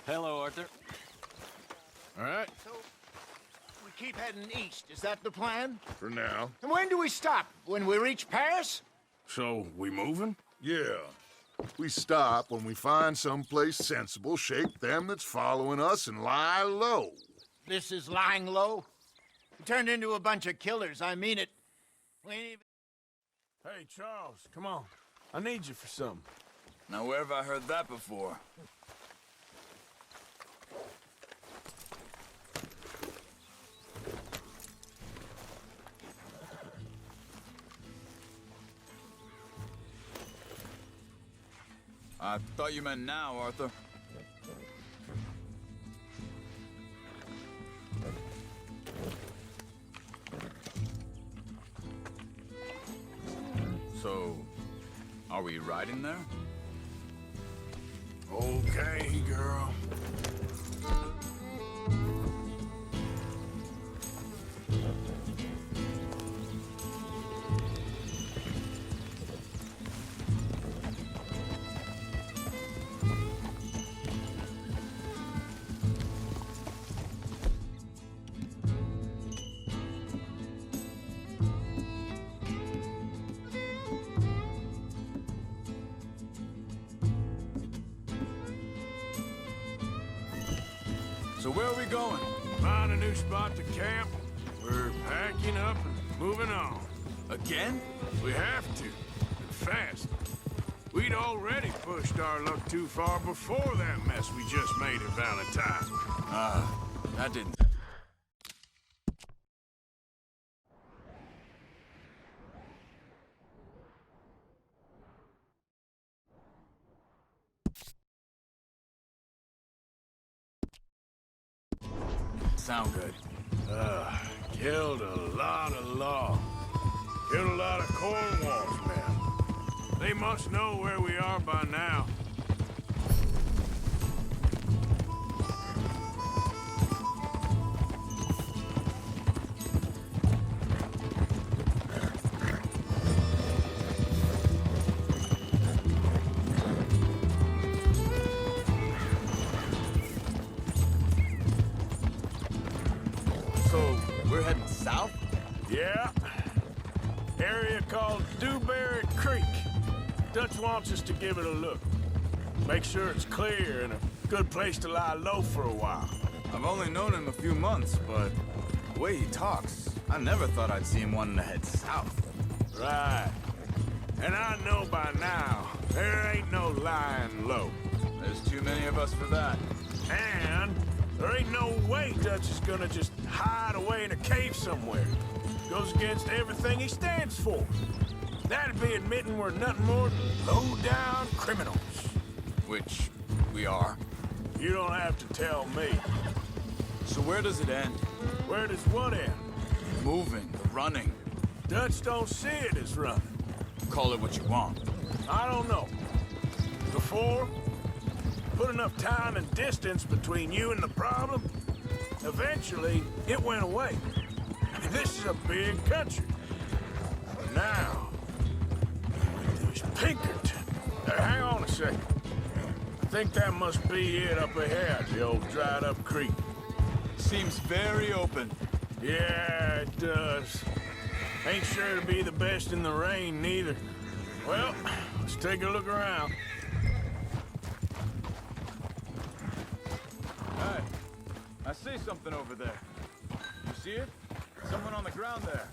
Hello, Arthur. All right, So, we keep heading east. Is that the plan? for now. And when do we stop? When we reach Paris? So, we moving? Yeah. We stop when we find someplace sensible, shake them that's following us, and lie low. This is lying low? We turned into a bunch of killers. I mean it. We ain't even... Hey, Charles, come on. I need you for something. Now, where have I heard that before? I thought you meant now, Arthur. So, are we riding there? Okay, girl. So where are we going? Find a new spot to camp. We're packing up and moving on. Again? We have to, and fast. We'd already pushed our luck too far before that mess we just made at Valentine. That didn't... sound good. Killed a lot of law. Killed a lot of Cornwall's men. They must know where we are by now. So, we're heading south? Yeah. Area called Dewberry Creek. Dutch wants us to give it a look. Make sure it's clear and a good place to lie low for a while. I've only known him a few months, but the way he talks, I never thought I'd see him wanting to head south. Right. And I know by now, there ain't no lying low. There's too many of us for that. And there ain't no way Dutch is gonna just hide away in a cave somewhere. Goes against everything he stands for. That'd be admitting we're nothing more than low-down criminals. Which we are. You don't have to tell me. So where does it end? Where does what end? Moving, the running. Dutch don't see it as running. Call it what you want. I don't know. Before, put enough time and distance between you and the problem, eventually it went away. I mean, this is a big country. But now, there's Pinkerton. Hang on a second. I think that must be it up ahead, the old dried-up creek. Seems very open. Yeah, it does. Ain't sure to be the best in the rain, neither. Well, let's take a look around. Hey, I see something over there. You see it? Someone on the ground there.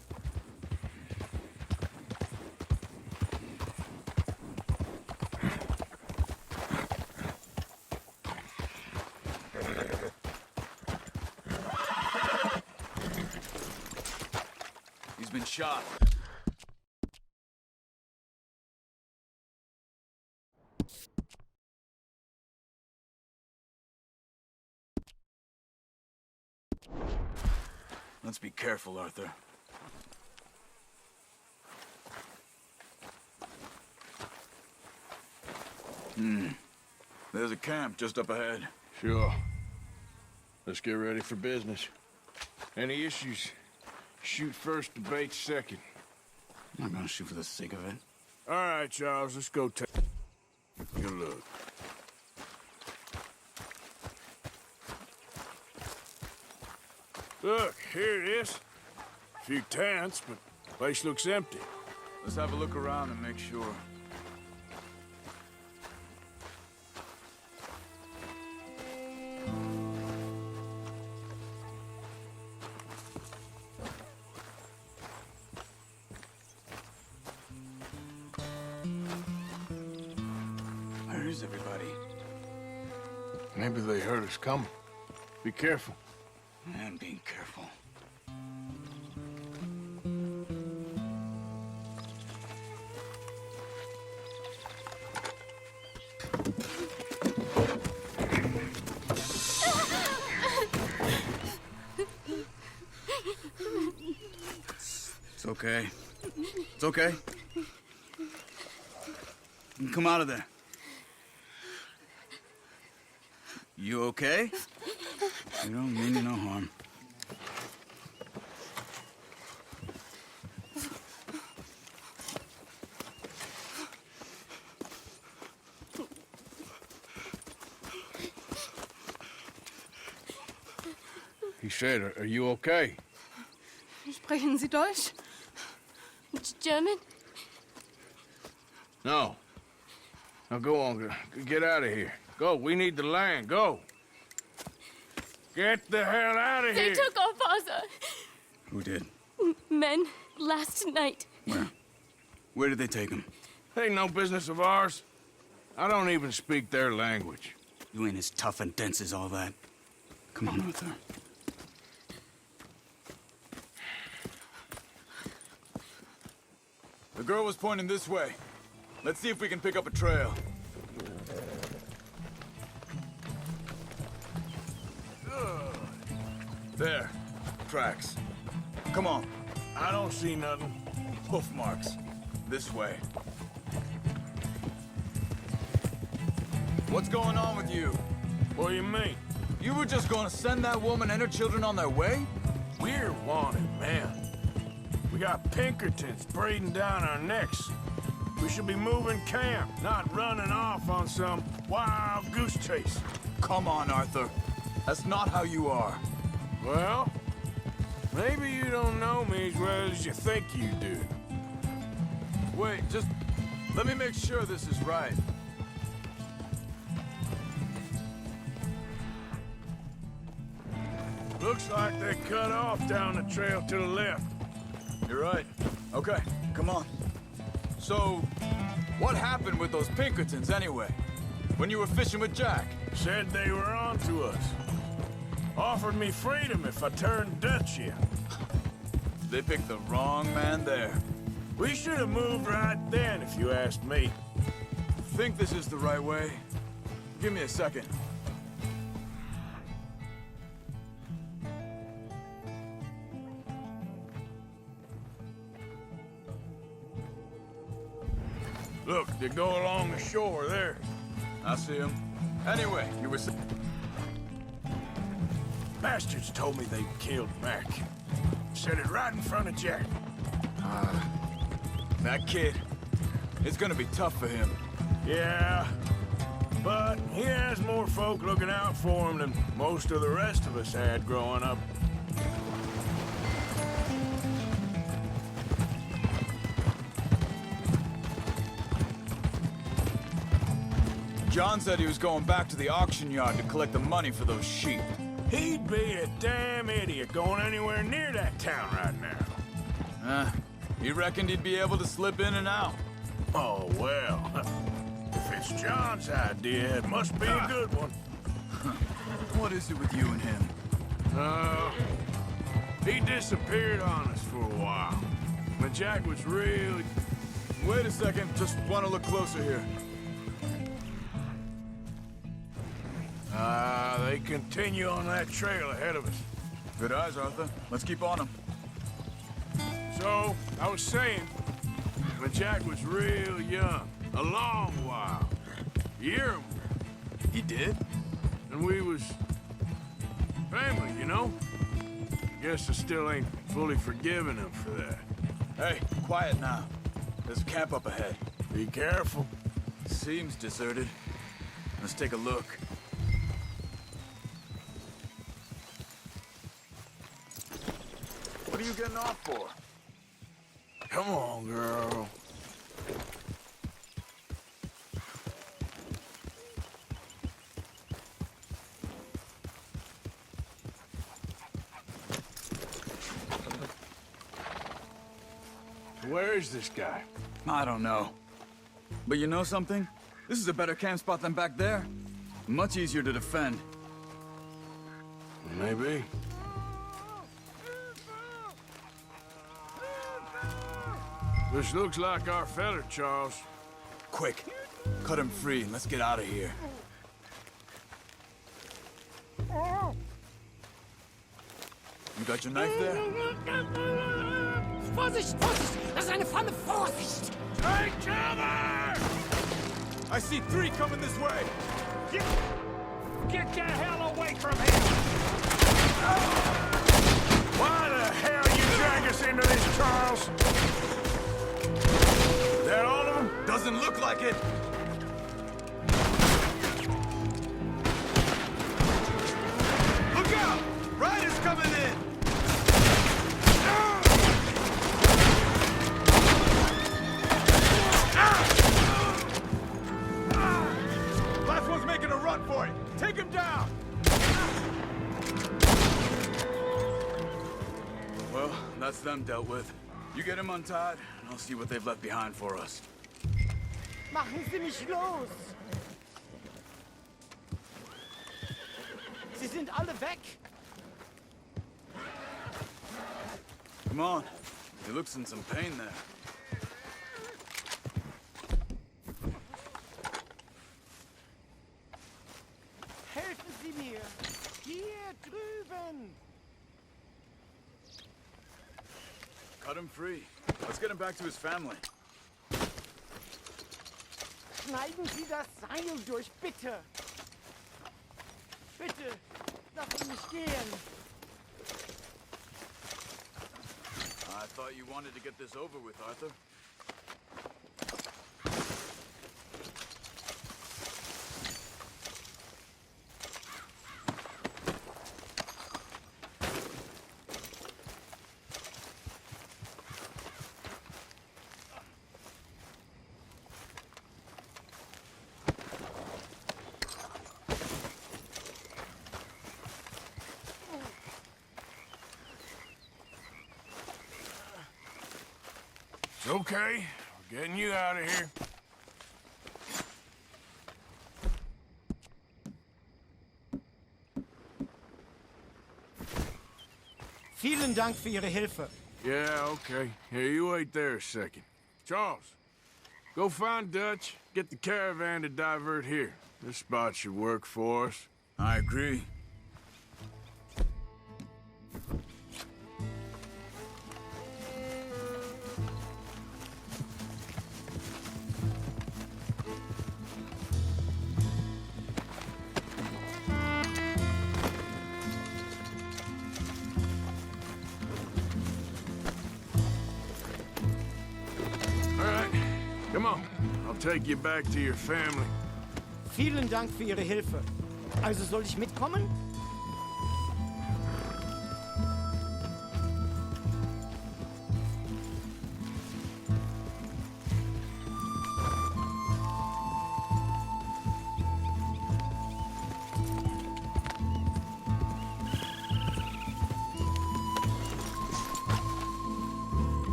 He's been shot. Let's be careful, Arthur. There's a camp just up ahead. Sure. Let's get ready for business. Any issues? Shoot first, debate second. I'm not gonna shoot for the sake of it. All right, Charles, let's go take a look. Look, here it is. A few tents, but the place looks empty. Let's have a look around and make sure. Where is everybody? Maybe they heard us coming. Be careful. I'm being careful. It's okay. It's okay. You can come out of there. You okay? You don't mean you no harm. He said, are you okay? Sprechen Sie Deutsch? German? No. Now go on, get out of here. Go, we need the land, go. Get the hell out of They here! took our father. Who did? Men last night. Where? Where did they take him? Ain't no business of ours. I don't even speak their language. You ain't as tough and dense as all that. Come on, Arthur. The girl was pointing this way. Let's see if we can pick up a trail. There. Tracks. Come on. I don't see nothing. Hoof marks. This way. What's going on with you? What do you mean? You were just gonna send that woman and her children on their way? We're wanted, man. We got Pinkertons breathing down our necks. We should be moving camp, not running off on some wild goose chase. Come on, Arthur. That's not how you are. Well, maybe you don't know me as well as you think you do. Wait, just let me make sure this is right. Looks like they cut off down the trail to the left. You're right. Okay, come on. So, what happened with those Pinkertons anyway? When you were fishing with Jack? Said they were on to us. Offered me freedom if I turned Dutch in. They picked the wrong man there. We should have moved right then, if you asked me. Think this is the right way? Give me a second. Look, they go along the shore there. I see him. Anyway, you were... Bastards told me they killed Mac. Said it right in front of Jack. That kid. It's gonna be tough for him. Yeah, but he has more folk looking out for him than most of the rest of us had growing up. John said he was going back to the auction yard to collect the money for those sheep. He'd be a damn idiot going anywhere near that town right now. He reckoned he'd be able to slip in and out. Oh, well. If it's John's idea, it must be a good one. What is it with you and him? He disappeared on us for a while. When Jack was really... Wait a second, just want to look closer here. They continue on that trail ahead of us. Good eyes, Arthur. Let's keep on them. So, I was saying, when Jack was real young, a long while, a year, He did? and we was family, you know? Guess I still ain't fully forgiven him for that. Hey, quiet now. There's a camp up ahead. Be careful. Seems deserted. Let's take a look. are you getting off for? Come on, girl. Where is this guy? I don't know. But you know something? This is a better camp spot than back there. Much easier to defend. Maybe. This looks like our fella, Charles. Quick, cut him free and let's get out of here. You got your knife there? Vorsicht, Vorsicht! Das ist eine Pfanne! Vorsicht! Take cover! I see 3 coming this way! Get the hell away from him! Why the hell you drag us into this, Charles? That all of them? Doesn't look like it! Look out! Riders coming in! Last one's making a run for it! Take him down! Well, that's them dealt with. You get him untied, and I'll see what they've left behind for us. Machen Sie mich los! Sie sind alle weg! Come on. He looks in some pain there. Helfen Sie mir! Hier drüben! Cut him free. Let's get him back to his family. Schneiden Sie das Seil durch, bitte! Bitte! Lassen Sie mich gehen! I thought you wanted to get this over with, Arthur. It's okay. We're getting you out of here. Vielen Dank für Ihre Hilfe. Yeah, okay. Here, you wait there a second. Charles, go find Dutch. Get the caravan to divert here. This spot should work for us. I agree. All right, come on. I'll take you back to your family. Vielen Dank für Ihre Hilfe. Also soll ich mitkommen?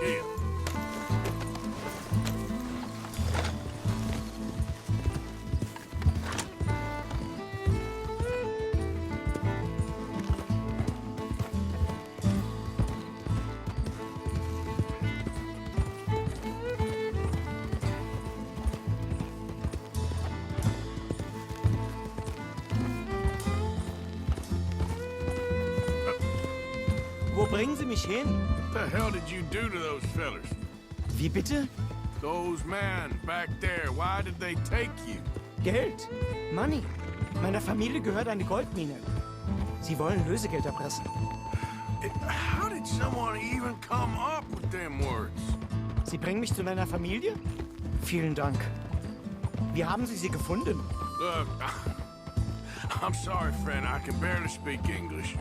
Here. Wo bringen Sie mich hin? What the hell did you do to those fellers? Wie bitte? Those men back there, why did they take you? Geld. Money. Meiner Familie gehört eine Goldmine. Sie wollen Lösegeld erpressen. How did someone even come up with them words? Sie bringen mich zu meiner Familie? Vielen Dank. Wie haben Sie sie gefunden? Look, I'm sorry, friend. I can barely speak English.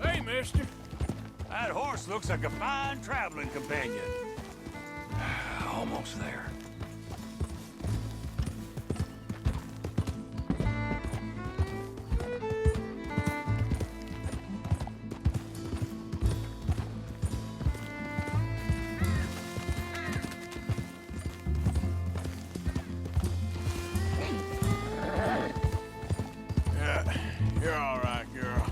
Hey, mister. That horse looks like a fine traveling companion. Almost there. Yeah, you're all right, girl.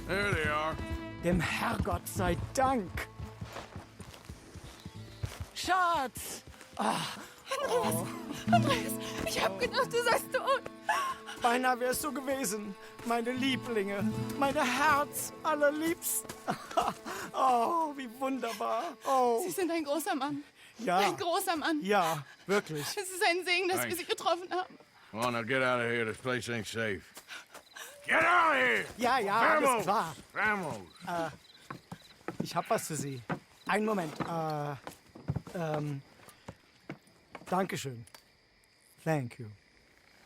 There they are. Dem Herrgott sei Dank. Schatz! Andreas, ich hab gedacht, du seist tot. Beinahe wär's so gewesen. Meine Lieblinge, meine Herz allerliebsten. Oh, wie wunderbar. Oh, Sie sind ein großer Mann. ja. Ein großer Mann. Ja, wirklich. Es ist ein Segen, dass wir Sie getroffen haben. Come on, now get out of here. This place ain't safe. Get out of here! Ja, ja, alles klar. Vamos! Ich hab was für Sie. Einen Moment. Dankeschön. Thank you.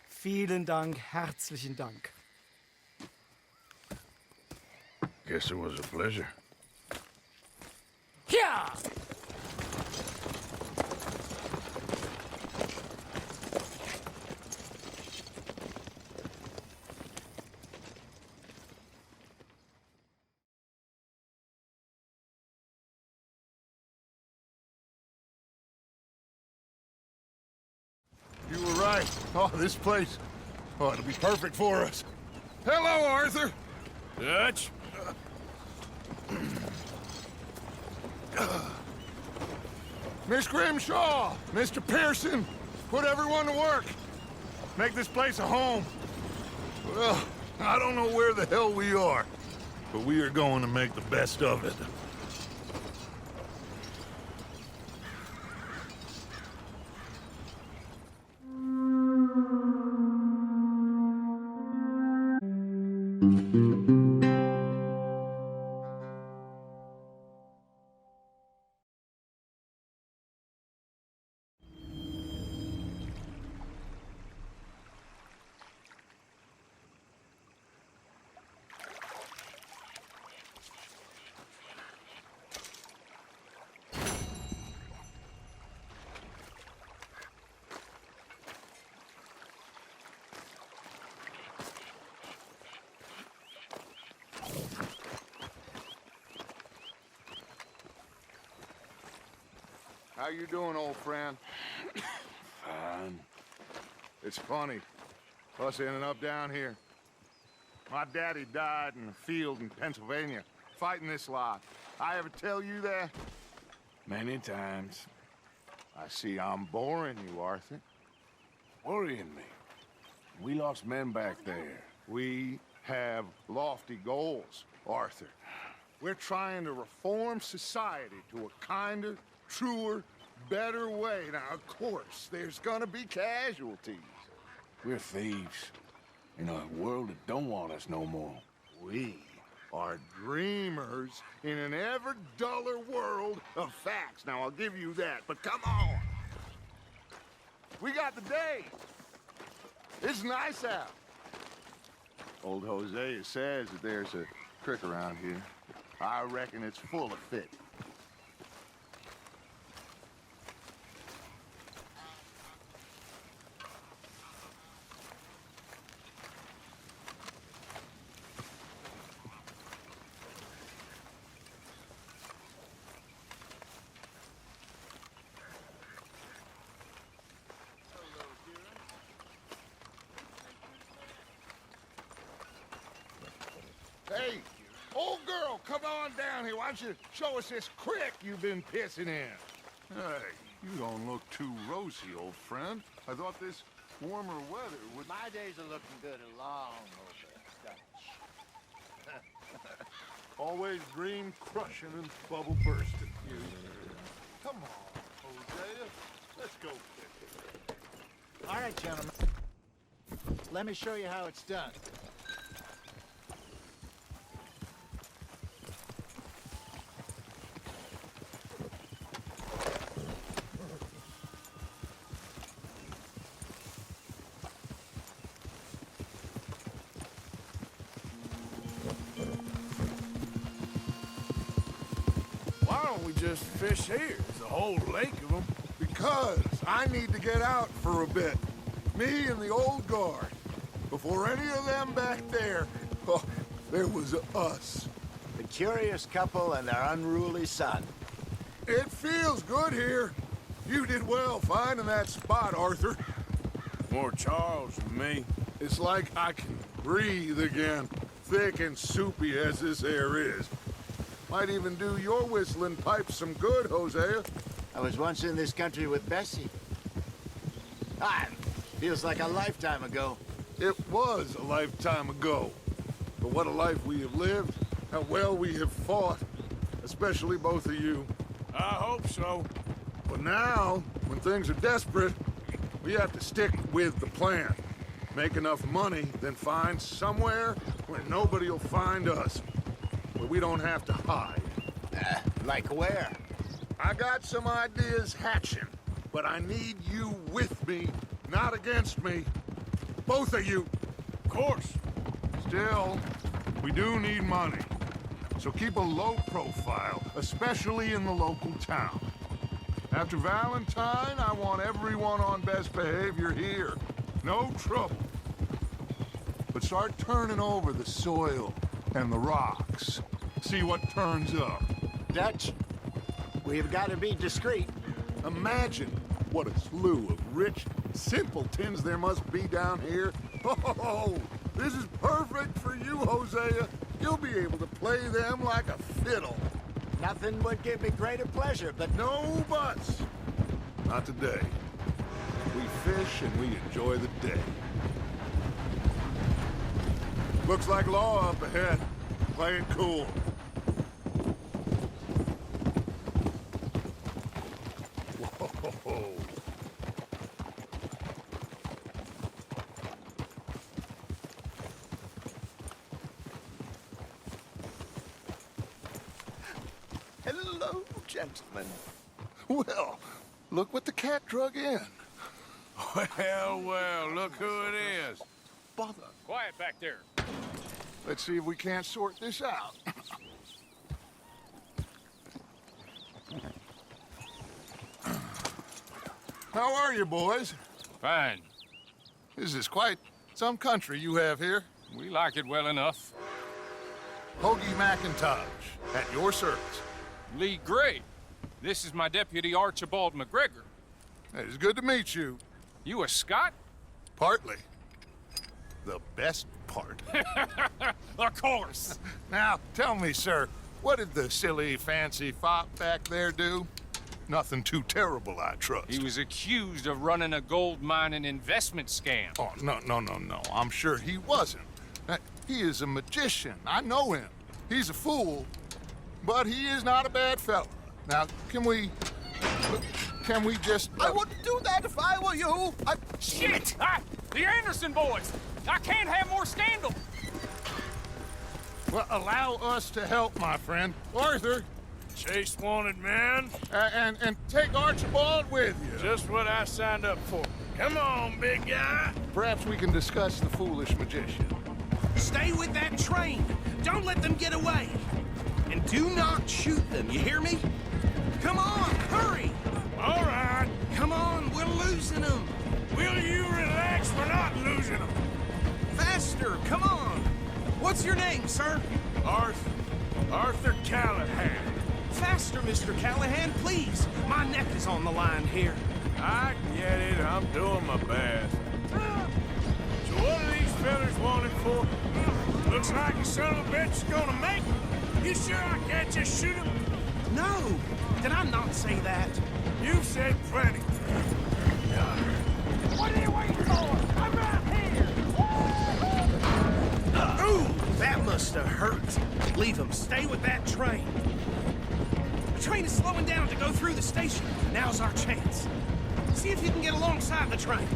Vielen Dank, herzlichen Dank. Guess it was a pleasure. Ja! You were right. Oh, this place. Oh, it'll be perfect for us. Hello, Arthur. Dutch? Miss Grimshaw, Mr. Pearson, put everyone to work. Make this place a home. Well, I don't know where the hell we are, but we are going to make the best of it. How you doing, old friend? Fine. It's funny, us ending up down here. My daddy died in a field in Pennsylvania, fighting this lot. I ever tell you that? Many times. I see I'm boring you, Arthur. Worrying me. We lost men back there. We have lofty goals, Arthur. We're trying to reform society to a kinder, truer, better way. Now, of course, there's gonna be casualties. We're thieves. In a world that don't want us no more. We are dreamers in an ever duller world of facts. Now, I'll give you that, but come on. We got the day. It's nice out. Old Hosea says that there's a creek around here. I reckon it's full of fish. Hey, old girl, come on down here. Why don't you show us this creek you've been pissing in? Hey, you don't look too rosy, old friend. I thought this Warmer weather would... My days are looking good along over Dutch. Always dream crushing and bubble bursting. Come on, Hosea. Let's go fishing. All right, gentlemen. Let me show you how it's done. Why don't we just fish here? There's a whole lake of them. Because I need to get out for a bit. Me and the old guard. Before any of them back there, oh, there was us. The curious couple and their unruly son. It feels good here. You did well finding that spot, Arthur. More Charles than me. It's like I can breathe again, thick and soupy as this air is. Might even do your whistling pipes some good, Hosea. I was once in this country with Bessie. Feels like a lifetime ago. It was a lifetime ago. But what a life we have lived, how well we have fought, especially both of you. I hope so. But now, when things are desperate, we have to stick with the plan. Make enough money, then find somewhere where nobody will find us. Where we don't have to hide. Like where? I got some ideas hatching, but I need you with me, not against me. Both of you. Of course. Still, we do need money. So keep a low profile, especially in the local town. After Valentine, I want everyone on best behavior here. No trouble. But start turning over the soil and the rocks. See what turns up. Dutch, we've got to be discreet. Imagine what a slew of rich simpletons there must be down here. Oh, this is perfect for you, Hosea. You'll be able to play them like a fiddle. Nothing would give me greater pleasure, but No buts. Not today. We fish and we enjoy the day. Looks like law up ahead. Play it cool. Whoa. hello, gentlemen. Well, look what the cat drug in. Well, look who it is. Bother. Quiet back there. Let's see if we can't sort this out. How are you, boys? Fine. This is quite some country you have here. We like it well enough. Hoagie McIntosh, at your service. Lee Gray. This is my deputy Archibald McGregor. It is good to meet you. You a Scot? Partly. The best part. Of course. Now, tell me, sir, what did the silly, fancy fop back there do? Nothing too terrible, I trust. He was accused of running a gold mining investment scam. Oh, no. I'm sure he wasn't. He is a magician. I know him. He's a fool, but he is not a bad fella. Now, can we just... I wouldn't do that if I were you. Shit! The Anderson boys! I can't have more scandal! Well, allow us to help, my friend. Arthur, Chase wanted man. and take Archibald with you. Just what I signed up for. Come on, big guy. Perhaps we can discuss the foolish magician. Stay with that train. Don't let them get away. And do not shoot them, you hear me? Come on, hurry! All right. Come on, we're losing them. Will you relax? We're not losing them. Faster, come on. What's your name, sir? Arthur Callahan. Faster, Mr. Callahan, please. My neck is on the line here. I get it. I'm doing my best. So what are these fellas wanted for? Looks like the son of a bitch is gonna make it. You sure I can't just shoot him? No, did I not say that? You've said plenty. What are you waiting for? I'm right here! Ooh, that must have hurt. Leave him. Stay with that train. The train is slowing down to go through the station. Now's our chance. See if you can get alongside the train.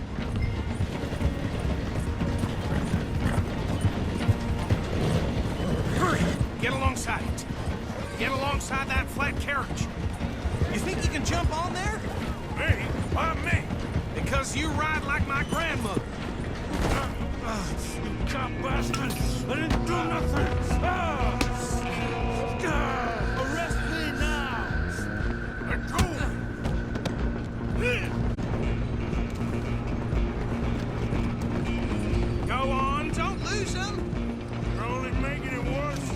Hurry! Get alongside it. Get alongside that flat carriage. You think you can jump on there? Me? Why me? Because you ride like my grandmother. You cop bastard! I didn't do nothing! Arrest me now! Let go! Go on, don't lose him. You're only making it worse.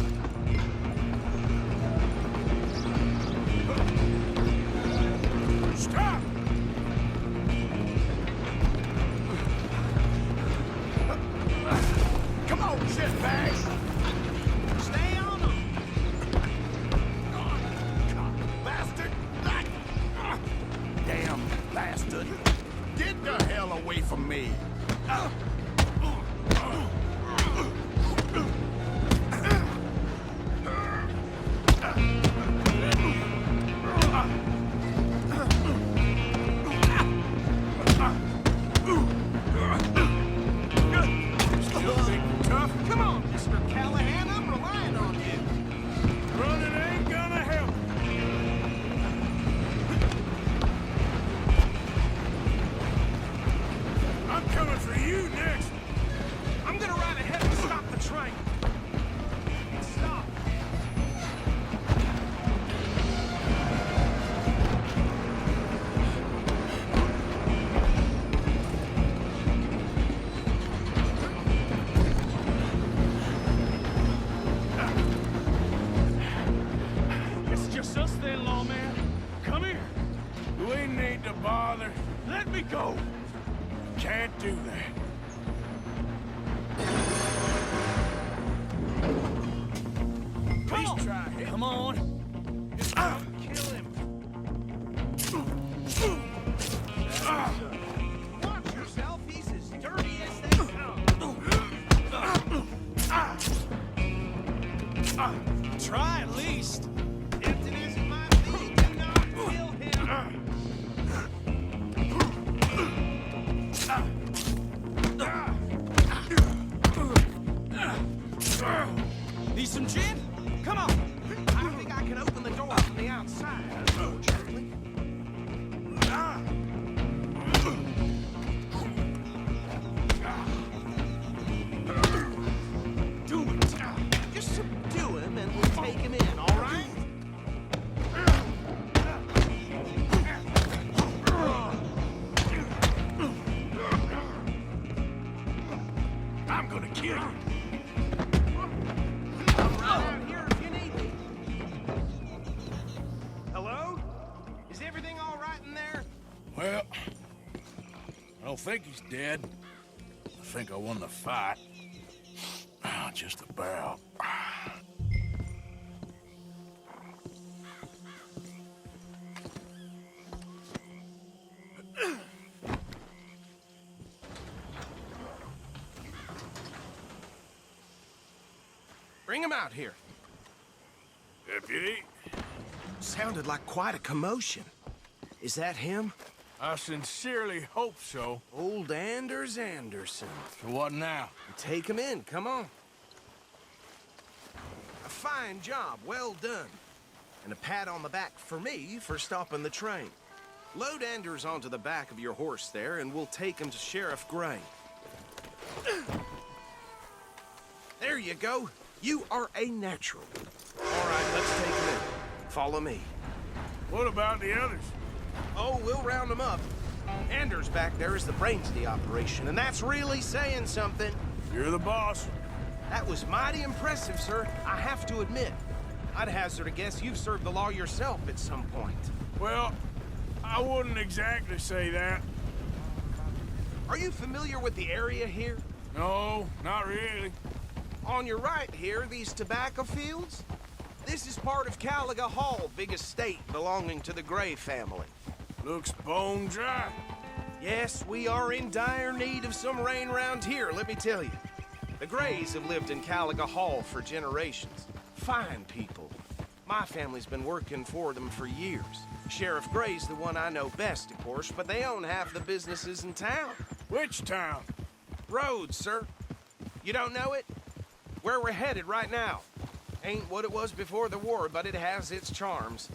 Stop! Come on, shitbags! Stay on him. Bastard! Damn bastard! Get the hell away from me! Come on, Mr. Callahan, I'm relying on you. Running ain't gonna help. I'm coming for you next. I'm gonna ride ahead and stop the train. Stop. It's just us then, lawman. Come here. We need to bother. Let me go. Can't do that. Please try it. Come on. Kill him. Watch yourself, he's as dirty as they come. Try at least. If it isn't my thing, do not kill him. Need some gin? Come on. I think I can open the door from the outside, unfortunately. Do it. Just subdue him and we'll take him in, all right? I'm gonna kill you. I'm right out here if you need me. Hello? Is everything all right in there? Well, I don't think he's dead. I think I won the fight. Just about. Bring him out here. Deputy, Sounded like quite a commotion. Is that him? I sincerely hope so. Old Anders Anderson. So what now? Take him in, come on. A fine job, well done. And a pat on the back for me for stopping the train. Load Anders onto the back of your horse there, and we'll take him to Sheriff Gray. There you go. You are a natural. All right, let's take him in. Follow me. What about the others? Oh, we'll round them up. Anders back there is the brains of the operation, and that's really saying something. You're the boss. That was mighty impressive, sir. I have to admit. I'd hazard a guess you've served the law yourself at some point. Well, I wouldn't exactly say that. Are you familiar with the area here? No, not really. On your right here, these tobacco fields? This is part of Caliga Hall, big estate belonging to the Gray family. Looks bone dry. Yes, we are in dire need of some rain round here, let me tell you. The Grays have lived in Caliga Hall for generations. Fine people. My family's been working for them for years. Sheriff Gray's the one I know best, of course, but they own half the businesses in town. Which town? Rhodes, sir. You don't know it? Where we're headed right now. Ain't what it was before the war, but it has its charms.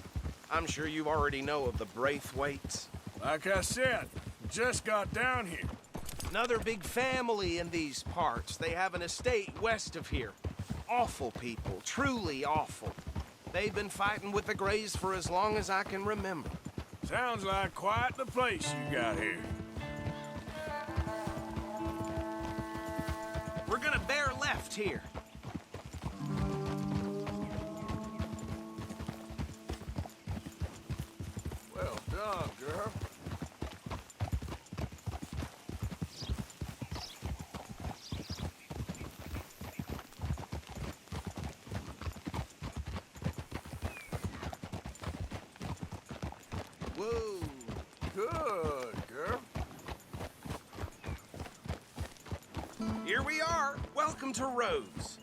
I'm sure you already know of the Braithwaites. Like I said, just got down here. Another big family in these parts. They have an estate west of here. Awful people, truly awful. They've been fighting with the Grays for as long as I can remember. Sounds like quite the place you got here. We're gonna bear left here. Well done, girl. Whoa. Good, girl. Here we are. Welcome to Rhodes.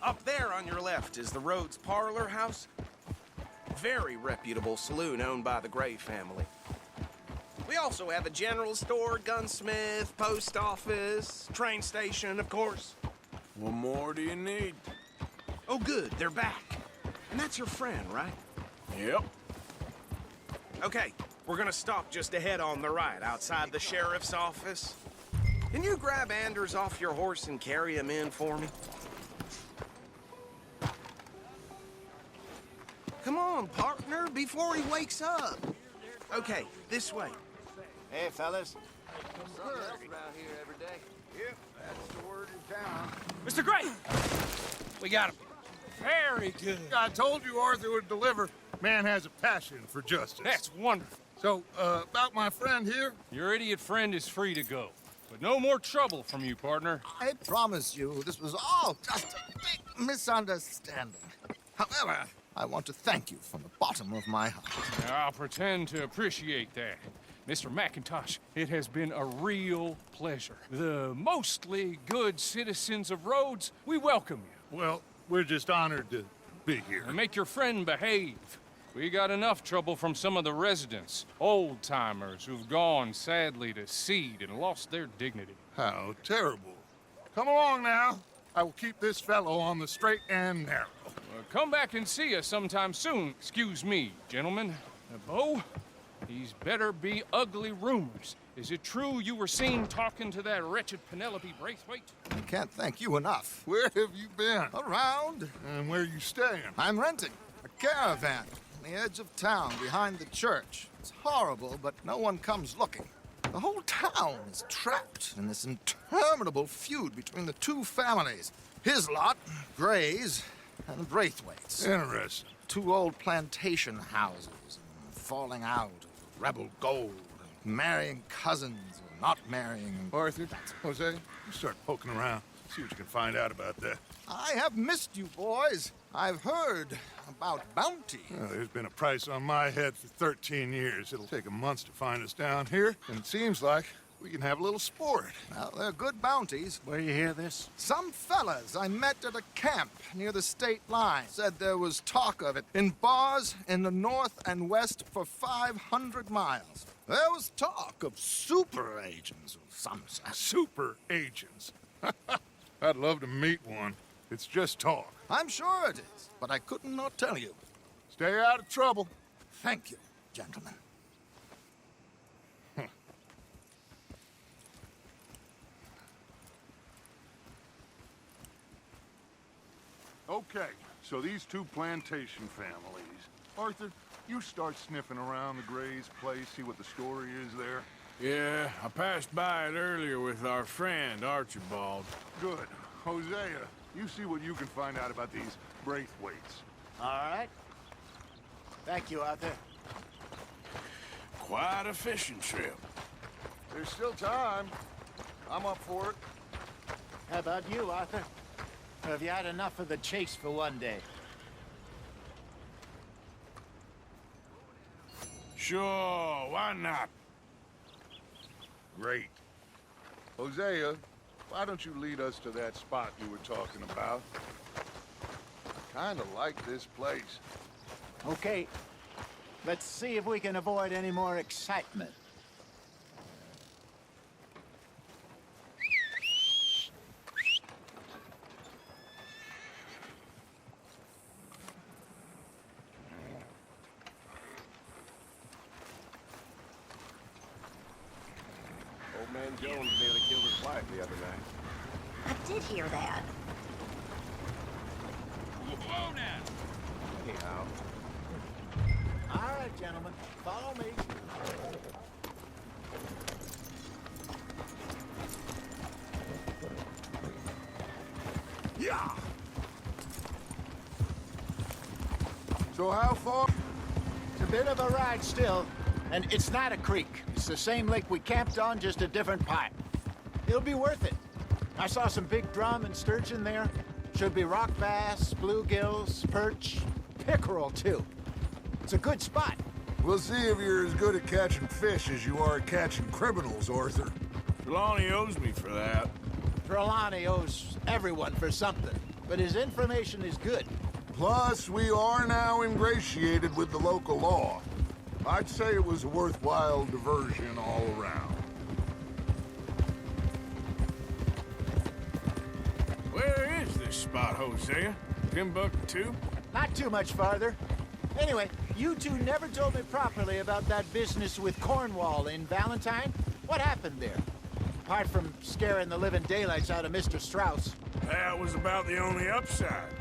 Up there on your left is the Rhodes Parlor House. Very reputable saloon owned by the Gray family. We also have a general store, gunsmith, post office, train station, of course. What more do you need? Oh, good, they're back. And that's your friend, right? Yep. Okay, we're gonna stop just ahead on the right, outside the sheriff's office. Can you grab Anders off your horse and carry him in for me? Come on, partner, before he wakes up. Okay, this way. Hey, fellas. Around here every day. Yep, that's the word in town. Mr. Gray! We got him. Very good. I told you Arthur would deliver. Man has a passion for justice. That's wonderful. So, about my friend here? Your idiot friend is free to go. But no more trouble from you, partner. I promise you, this was all just a big misunderstanding. However, I want to thank you from the bottom of my heart. I'll pretend to appreciate that. Mr. McIntosh, it has been a real pleasure. The mostly good citizens of Rhodes, we welcome you. Well, we're just honored to be here. And make your friend behave. We got enough trouble from some of the residents, old-timers who've gone, sadly, to seed and lost their dignity. How terrible. Come along now. I will keep this fellow on the straight and narrow. Come back and see us sometime soon. Excuse me, gentlemen. Bo, these better be ugly rumors. Is it true you were seen talking to that wretched Penelope Braithwaite? I can't thank you enough. Where have you been? Around, And where you staying? I'm renting a caravan on the edge of town behind the church. It's horrible, but no one comes looking. The whole town is trapped in this interminable feud between the two families. His lot, Gray's, and the Braithwaites. Interesting. Two old plantation houses, and falling out of rebel gold, and marrying cousins or not marrying. Arthur, Jose, you start poking around. See what you can find out about that. I have missed you, boys. I've heard about bounty. Well, there's been a price on my head for 13 years. It'll take 'em months to find us down here, and it seems like we can have a little sport. Well, they're good bounties. Where you hear this? Some fellas I met at a camp near the state line said there was talk of it in bars in the north and west for 500 miles. There was talk of super agents of some sort. Super agents. I'd love to meet one. It's just talk. I'm sure it is, but I couldn't not tell you. Stay out of trouble. Thank you, gentlemen. Okay, so these two plantation families. Arthur, you start sniffing around the Gray's place, see what the story is there. Yeah, I passed by it earlier with our friend, Archibald. Good. Hosea, you see what you can find out about these Braithwaites. All right. Thank you, Arthur. Quite a fishing trip. There's still time. I'm up for it. How about you, Arthur? Or have you had enough of the chase for one day? Sure, why not? Great. Hosea, why don't you lead us to that spot you were talking about? I kinda like this place. Okay. Let's see if we can avoid any more excitement. Old man Jones nearly killed his wife the other night. I did hear that. Whoa now! Anyhow, All right, gentlemen. Follow me. Yeah! So how far? It's a bit of a ride still, and it's not a creek. It's the same lake we camped on, just a different part. It'll be worth it. I saw some big drum and sturgeon there. Should be rock bass, bluegills, perch, pickerel too. It's a good spot. We'll see if you're as good at catching fish as you are at catching criminals, Arthur. Trelawney owes me for that. Trelawney owes everyone for something, but his information is good. Plus, we are now ingratiated with the local law. I'd say it was a worthwhile diversion all around. Where is this spot, Hosea? Timbuktu? Not too much farther. Anyway, you two never told me properly about that business with Cornwall in Valentine. What happened there? Apart from scaring the living daylights out of Mr. Strauss. That was about the only upside.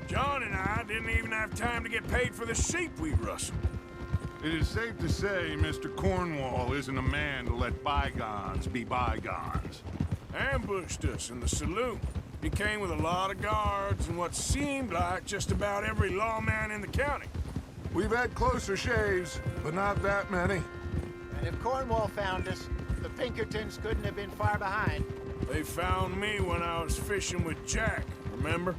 John and I didn't even have time to get paid for the sheep we rustled. It is safe to say Mr. Cornwall isn't a man to let bygones be bygones. Ambushed us in the saloon. He came with a lot of guards and what seemed like just about every lawman in the county. We've had closer shaves, but not that many. And if Cornwall found us, the Pinkertons couldn't have been far behind. They found me when I was fishing with Jack, remember?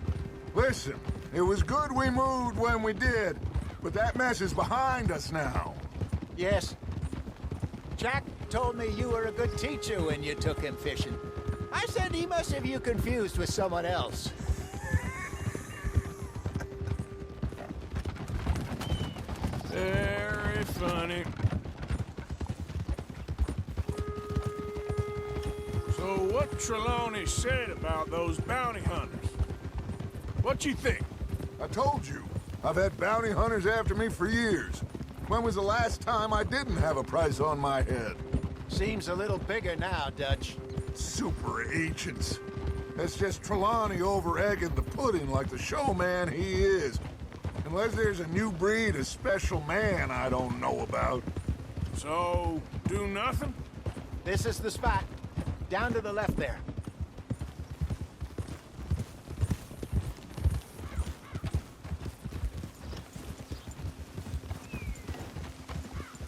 Listen, it was good we moved when we did, but that mess is behind us now. Yes. Jack told me you were a good teacher when you took him fishing. I said he must have you confused with someone else. Very funny. So what Trelawney said about those bounty hunters? What you think? I told you, I've had bounty hunters after me for years. When was the last time I didn't have a price on my head? Seems a little bigger now, Dutch. Super agents. That's just Trelawney over-egging the pudding like the showman he is. Unless there's a new breed of special man I don't know about. So, do nothing? This is the spot. Down to the left there.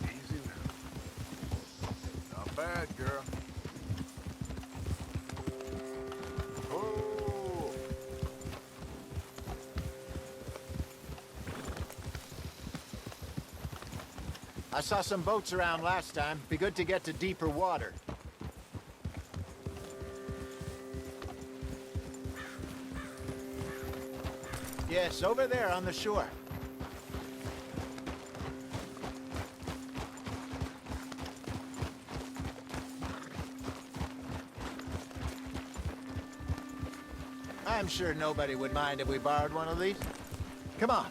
Easy. Not bad, girl. Oh. I saw some boats around last time. Be good to get to deeper water. Yes, over there on the shore. I'm sure nobody would mind if we borrowed one of these. Come on.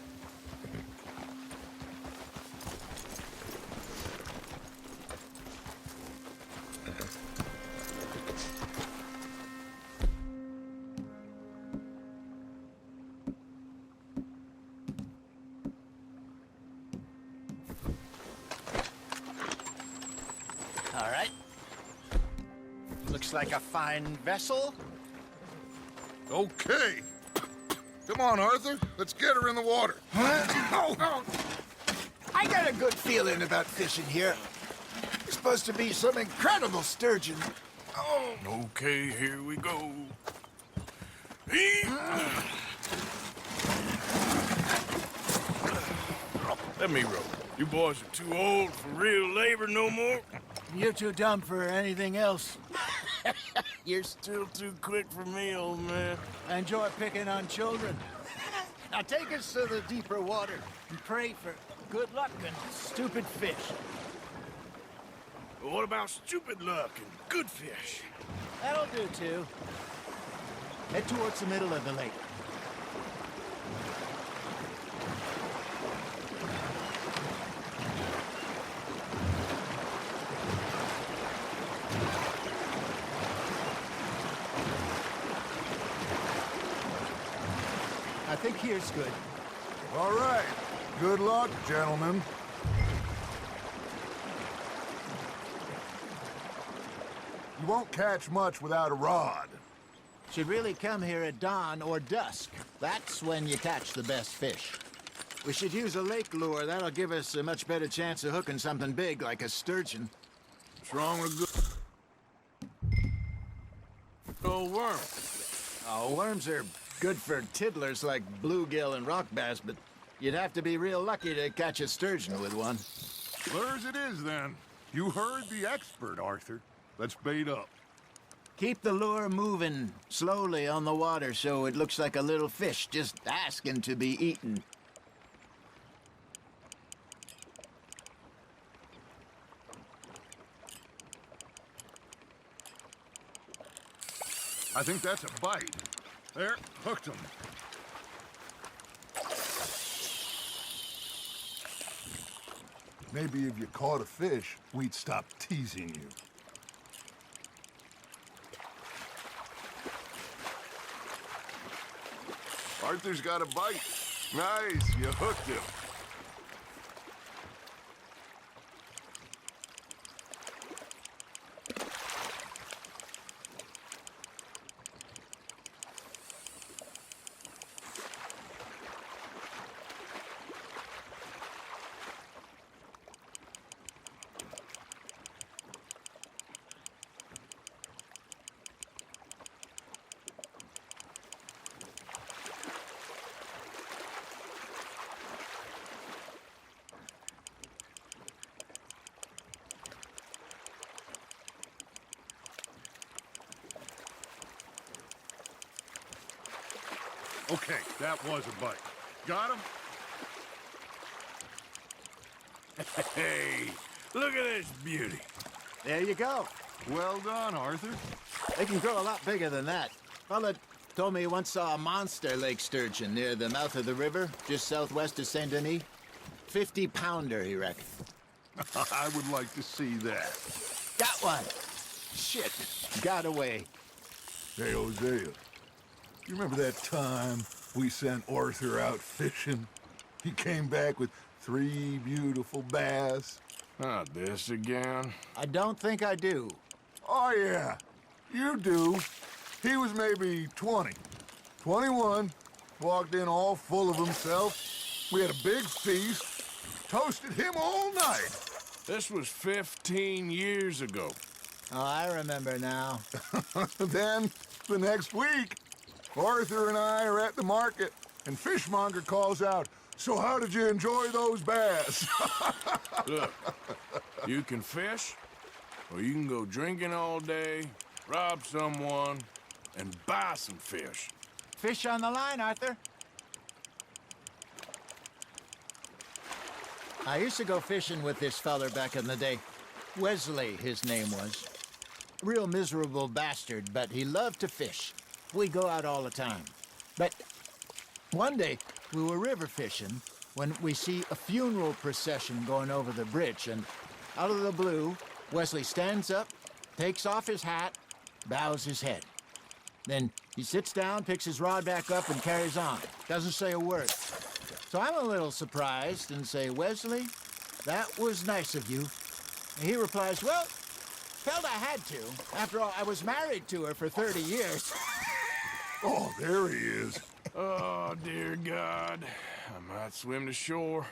All right. Looks like a fine vessel. Okay. Come on, Arthur. Let's get her in the water. Oh. I got a good feeling about fishing here. It's supposed to be some incredible sturgeon. Oh. Okay, here we go. Let me row. You boys are too old for real labor no more. You're too dumb for anything else. You're still too quick for me, old man. I enjoy picking on children. Now take us to the deeper water and pray for good luck and stupid fish. What about stupid luck and good fish? That'll do, too. Head towards the middle of the lake. I think here's good. All right. Good luck, gentlemen. You won't catch much without a rod. Should really come here at dawn or dusk. That's when you catch the best fish. We should use a lake lure. That'll give us a much better chance of hooking something big like a sturgeon. What's wrong with good old worm? Oh, worms are good for tiddlers like bluegill and rock bass, but you'd have to be real lucky to catch a sturgeon with one. Lures it is, then. You heard the expert, Arthur. Let's bait up. Keep the lure moving slowly on the water so it looks like a little fish just asking to be eaten. I think that's a bite. There, hooked him. Maybe if you caught a fish, we'd stop teasing you. Arthur's got a bite. Nice, you hooked him. Okay, that was a bite. Got him? Hey, look at this beauty. There you go. Well done, Arthur. They can grow a lot bigger than that. Fella told me he once saw a monster lake sturgeon near the mouth of the river, just southwest of Saint Denis. 50-pounder, he reckoned. I would like to see that. Got one. Shit, got away. Hey, Hosea. You remember that time we sent Arthur out fishing? He came back with 3 beautiful bass. Not this again. I don't think I do. Oh, yeah. You do. He was maybe 20. 21. Walked in all full of himself. We had a big feast. Toasted him all night. This was 15 years ago. Oh, I remember now. Then, the next week, Arthur and I are at the market, and Fishmonger calls out, "So how did you enjoy those bass?" Look, you can fish, or you can go drinking all day, rob someone, and buy some fish. Fish on the line, Arthur. I used to go fishing with this feller back in the day. Wesley, his name was. Real miserable bastard, but he loved to fish. We go out all the time. But one day, we were river fishing when we see a funeral procession going over the bridge, and out of the blue, Wesley stands up, takes off his hat, bows his head. Then he sits down, picks his rod back up, and carries on. Doesn't say a word. So I'm a little surprised and say, "Wesley, that was nice of you." And he replies, "Well, felt I had to. After all, I was married to her for 30 years. Oh, there he is. Oh, dear God. I might swim to shore.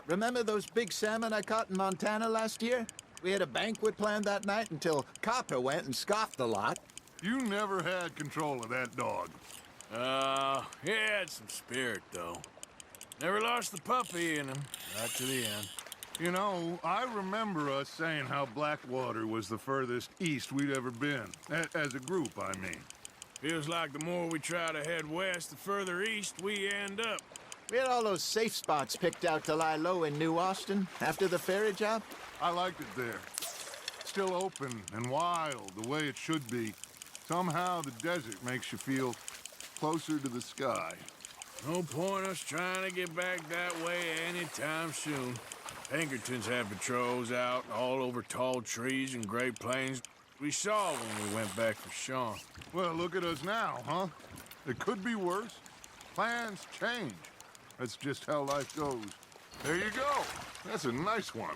Remember those big salmon I caught in Montana last year? We had a banquet planned that night until Copper went and scoffed a lot. You never had control of that dog. He had some spirit, though. Never lost the puppy in him. Right to the end. You know, I remember us saying how Blackwater was the furthest east we'd ever been. As a group, I mean. Feels like the more we try to head west, the further east we end up. We had all those safe spots picked out to lie low in New Austin after the ferry job. I liked it there. Still open and wild, the way it should be. Somehow the desert makes you feel closer to the sky. No point us trying to get back that way anytime soon. Pinkertons had patrols out all over tall trees and Great Plains. We saw when we went back for Sean. Well, look at us now, huh? It could be worse. Plans change. That's just how life goes. There you go. That's a nice one.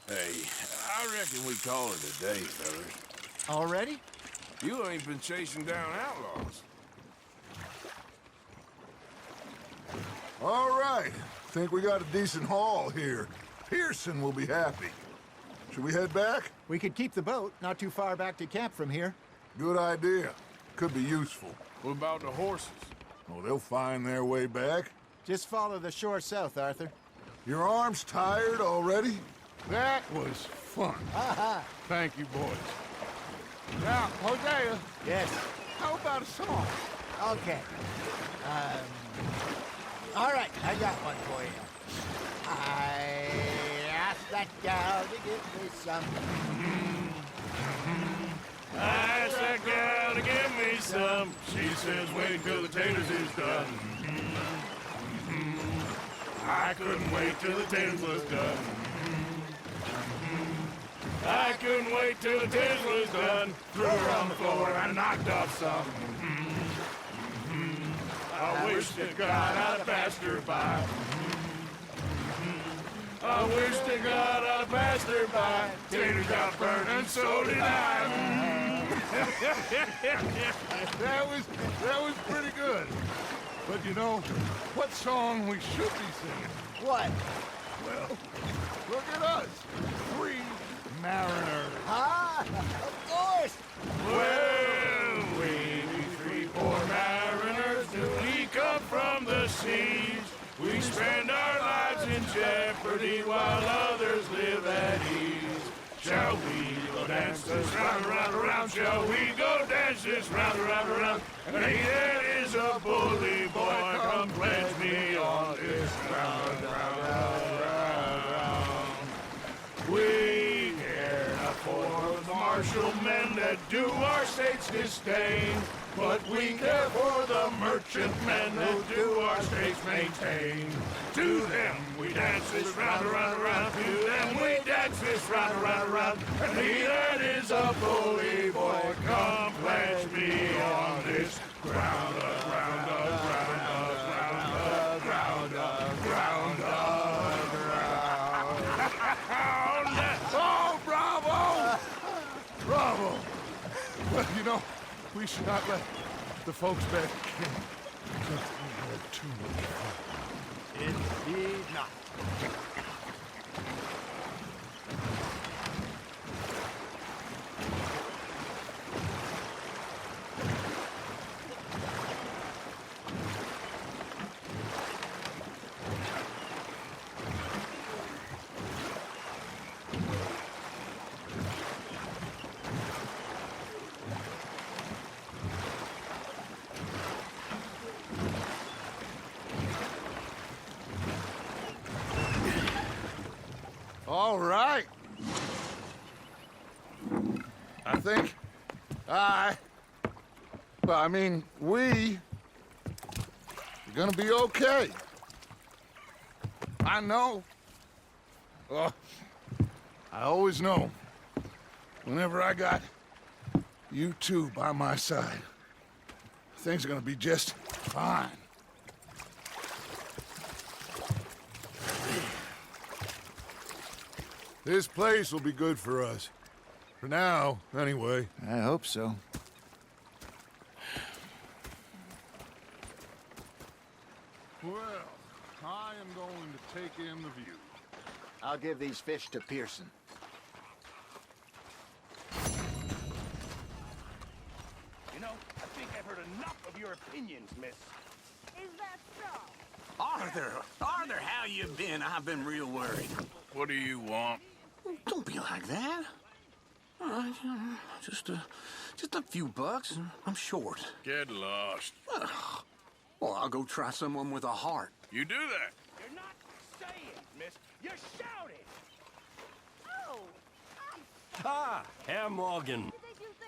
Hey, I reckon we call it a day, fellas. Already? You ain't been chasing down outlaws. All right. Think we got a decent haul here. Pearson will be happy. Should we head back? We could keep the boat not too far back to camp from here. Good idea. Could be useful. What about the horses? Oh, they'll find their way back. Just follow the shore south, Arthur. Your arms tired already? That was fun. Thank you, boys. Now, Hosea, Yes. how about a song? Okay. All right, I got one for you. I asked that gal to give me some. I asked that gal to give me some. She says, wait till the taters is done. I couldn't wait till the taters was done. I couldn't wait till the taters was done. Threw her on the floor and knocked off some. I wish to God I'd passed her by. I wish to God I'd passed her by. Taters got burned and so did I. That was pretty good. But you know, what song we should be singing? What? Well, look at us. 3 mariners. Ah, of course. Well, we 3 poor mariners, we come from the seas. We spend our lives in jeopardy while others live at ease. Shall we go dance this round, around, around? Shall we go dance this round, around, around? And he that is a bully boy, come pledge me on this round, round, round, round. We care not for the martial men that do our state's disdain, but we care for the merchant men that do our states maintain. To them we dance this round, around, around. To them we dance this round, around, around. And he that is a bully boy, come pledge me on this ground, ground, ground, ground, ground, ground, ground. Oh, bravo! Bravo! Well, you know, we should not let the folks back camp get too much fun. Indeed not. All right. I think we are gonna be okay. I know. I always know. Whenever I got you two by my side, things are gonna be just fine. This place will be good for us. For now, anyway. I hope so. Well, I am going to take in the view. I'll give these fish to Pearson. You know, I think I've heard enough of your your opinions, miss. Is that so? Arthur, how you been? I've been real worried. What do you want? Don't be like that. All right, just a few bucks. I'm short. Get lost. Well, I'll go try someone with a heart. You do that. You're not saying, miss. You're shouting. Oh, Ah, Herr Morgan.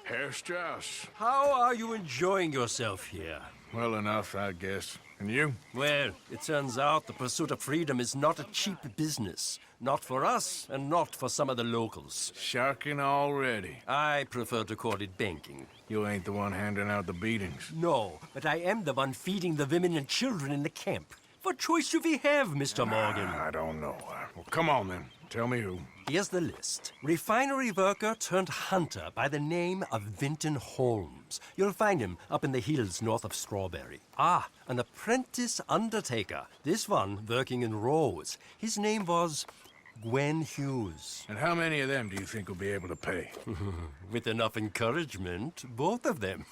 Herr Strauss. How are you enjoying yourself here? Well enough, I guess. And you? Well, it turns out the pursuit of freedom is not a cheap business. Not for us, and not for some of the locals. Sharking already. I prefer to call it banking. You ain't the one handing out the beatings. No, but I am the one feeding the women and children in the camp. What choice do we have, Mr. Morgan? I don't know. Well, come on then. Tell me who. Here's the list. Refinery worker turned hunter by the name of Vinton Holmes. You'll find him up in the hills north of Strawberry. Ah, an apprentice undertaker. This one working in Rose. His name was Gwen Hughes. And how many of them do you think will be able to pay? With enough encouragement, both of them.